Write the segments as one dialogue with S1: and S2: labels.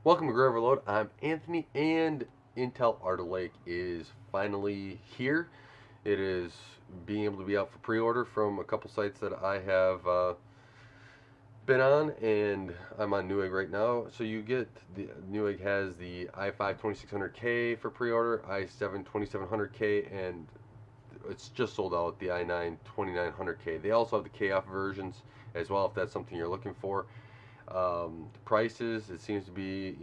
S1: Welcome to Grover Load. I'm Anthony, and Intel Alder Lake is finally here. It is being able to be out for pre-order from a couple sites that I have been on, and I'm on Newegg right now. So you get the Newegg has the i5 2600K for pre-order, i7 2700K, and it's just sold out the i9 2900K. They also have the K-off versions as well if that's something you're looking for. The prices, it seems to be,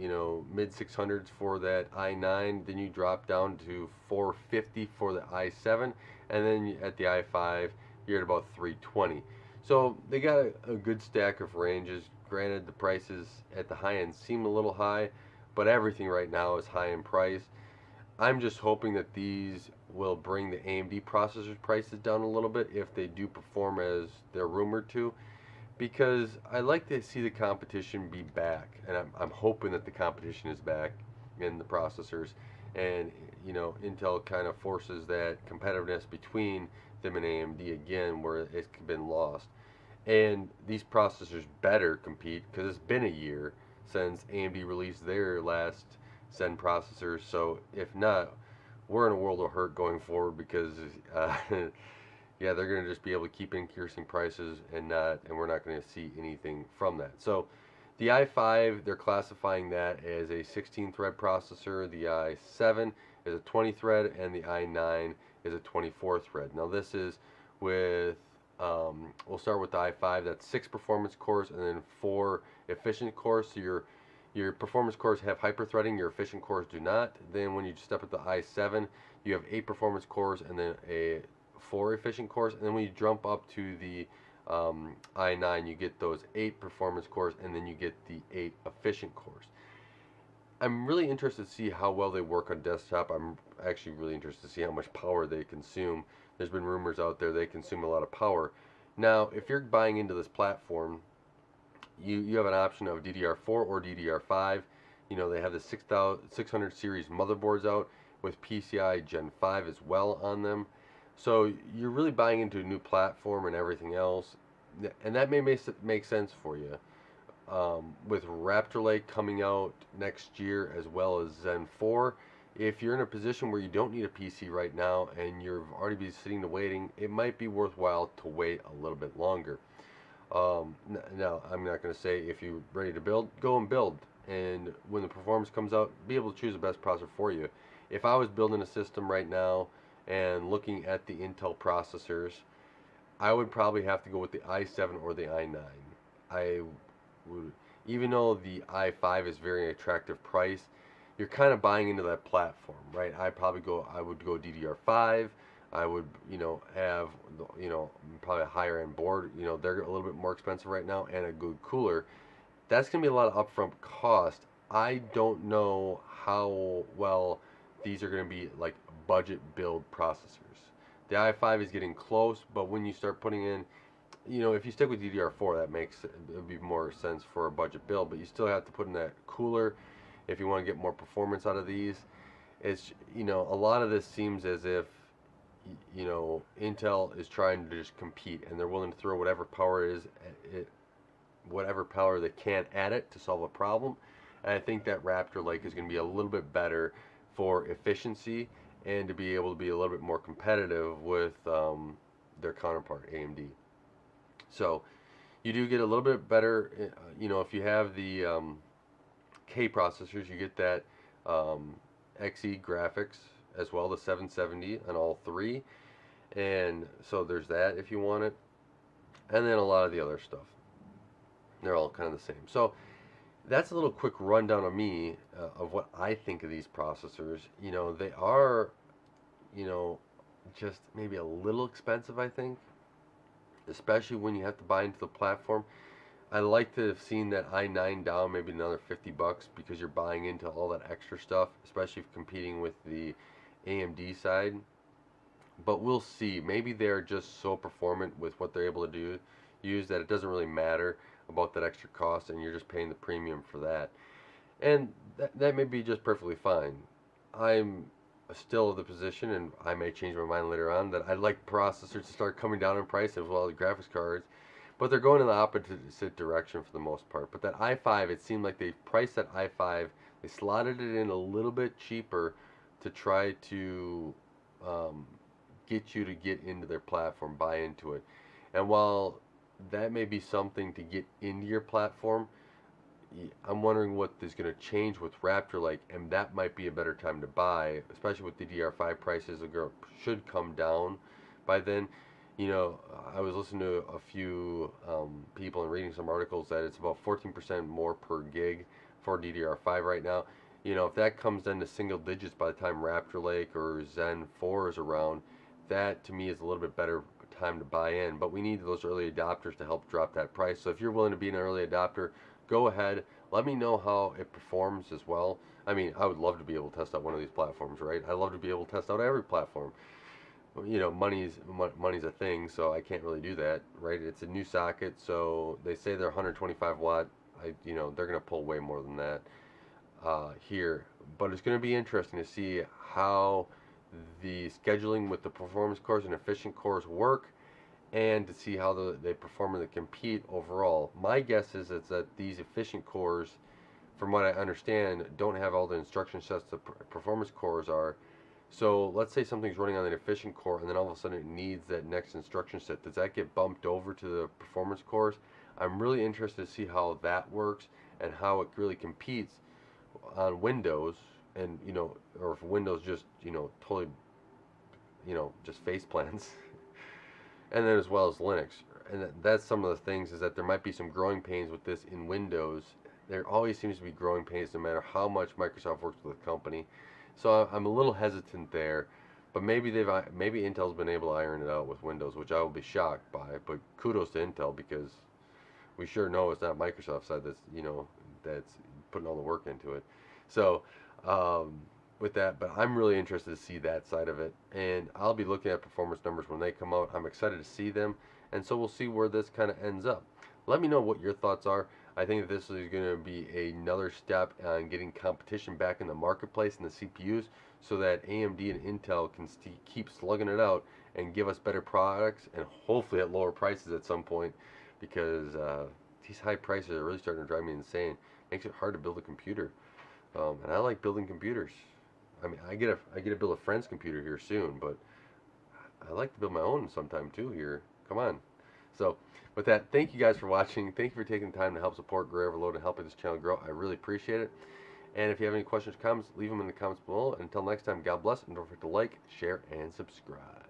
S1: mid 600s for that i9. Then you drop down to 450 for the i7, and then at the i5, you're at about 320. So they got a good stack of ranges. Granted, the prices at the high end seem a little high, but everything right now is high in price. I'm just hoping that these will bring the AMD processors prices down a little bit if they do perform as they're rumored to, because I like to see the competition be back, and I'm hoping that the competition is back in the processors, and Intel kind of forces that competitiveness between them and AMD again, where it's been lost. And these processors better compete because it's been a year since AMD released their last Zen processors. So if not, we're in a world of hurt going forward because yeah, they're going to just be able to keep increasing prices and we're not going to see anything from that. So the i5, they're classifying that as a 16-thread processor. The i7 is a 20-thread, and the i9 is a 24-thread. Now this is with, we'll start with the i5. That's 6 performance cores and then 4 efficient cores. So your performance cores have hyper-threading, your efficient cores do not. Then when you step up to the i7, you have 8 performance cores and then a 4 efficient cores. And then when you jump up to the i9, you get those 8 performance cores and then you get the 8 efficient cores. I'm really interested to see how well they work on desktop. I'm actually really interested to see how much power they consume. There's been rumors out there they consume a lot of power. Now, if you're buying into this platform, you have an option of DDR4 or DDR5. They have the 600 series motherboards out with PCI Gen 5 as well on them. So you're really buying into a new platform and everything else, and that may make sense for you. With Raptor Lake coming out next year as well as Zen 4, if you're in a position where you don't need a PC right now and you've already been sitting to waiting, it might be worthwhile to wait a little bit longer. Now, I'm not going to say if you're ready to build, go and build. And when the performance comes out, be able to choose the best processor for you. If I was building a system right now and looking at the Intel processors, I would probably have to go with the i7 or the i9. I would, even though the i5 is very attractive price, you're kind of buying into that platform, right? I would go DDR5. I would, have, probably a higher end board. They're a little bit more expensive right now, and a good cooler. That's going to be a lot of upfront cost. I don't know how well these are going to be like budget build processors. The i5 is getting close, but when you start putting in, if you stick with DDR4, it would be more sense for a budget build, but you still have to put in that cooler if you want to get more performance out of these. It's, a lot of this seems as if Intel is trying to just compete, and they're willing to throw whatever power it is at it, whatever power they can at it to solve a problem. And I think that Raptor Lake is going to be a little bit better for efficiency and to be able to be a little bit more competitive with their counterpart AMD. So you do get a little bit better, if you have the K processors, you get that XE graphics as well, the 770 on all three. And so there's that if you want it. And then a lot of the other stuff. They're all kind of the same. So that's a little quick rundown of me of what I think of these processors. They are, just maybe a little expensive, I think, especially when you have to buy into the platform. I like to have seen that i9 down maybe another $50 because you're buying into all that extra stuff, especially if competing with the AMD side. But we'll see. Maybe they're just so performant with what they're able to use that it doesn't really matter about that extra cost, and you're just paying the premium for that. And that may be just perfectly fine. I'm still of the position, and I may change my mind later on, that I'd like processors to start coming down in price as well as graphics cards. but they're going in the opposite direction for the most part. But that i5, it seemed like they priced that i5, they slotted it in a little bit cheaper to try to um, get you to get into their platform, buy into it. And while that may be something to get into your platform, I'm wondering what is going to change with Raptor Lake, and that might be a better time to buy, especially with the DR5 prices should come down by then. You know, I was listening to a few people and reading some articles that it's about 14% more per gig for DDR5 right now. You know, if that comes into single digits by the time Raptor Lake or Zen 4 is around, that to me is a little bit better time to buy in. But we need those early adopters to help drop that price. So if you're willing to be an early adopter, go ahead. Let me know how it performs as well. I mean, I would love to be able to test out one of these platforms, right? I love to be able to test out every platform. You know, money's a thing, so I can't really do that, right? It's a new socket, so they say they're 125 watt. You know, they're gonna pull way more than that here. But it's gonna be interesting to see how the scheduling with the performance cores and efficient cores work, and to see how they perform and they compete overall. My guess is that these efficient cores, from what I understand, don't have all the instruction sets the performance cores are. So let's say something's running on an efficient core and then all of a sudden it needs that next instruction set. Does that get bumped over to the performance cores? I'm really interested to see how that works and how it really competes on Windows, and you know, or if Windows just, you know, totally, you know, just face plants. And then as well as Linux. And that's some of the things, is that there might be some growing pains with this in Windows. There always seems to be growing pains no matter how much Microsoft works with the company. So I'm a little hesitant there, but maybe Intel's been able to iron it out with Windows, which I will be shocked by. But kudos to Intel, because we sure know it's not Microsoft's side that's, you know, that's putting all the work into it. So with that, but I'm really interested to see that side of it, and I'll be looking at performance numbers when they come out. I'm excited to see them, and so we'll see where this kind of ends up. Let me know what your thoughts are. I think that this is going to be another step on getting competition back in the marketplace in the CPUs, so that AMD and Intel can keep slugging it out and give us better products, and hopefully at lower prices at some point, because these high prices are really starting to drive me insane. Makes it hard to build a computer, and I like building computers. I mean, I get to build a friend's computer here soon, but I like to build my own sometime too here. Come on. So, with that, thank you guys for watching. Thank you for taking the time to help support Gray Overload and helping this channel grow. I really appreciate it. And if you have any questions or comments, leave them in the comments below. And until next time, God bless, and don't forget to like, share, and subscribe.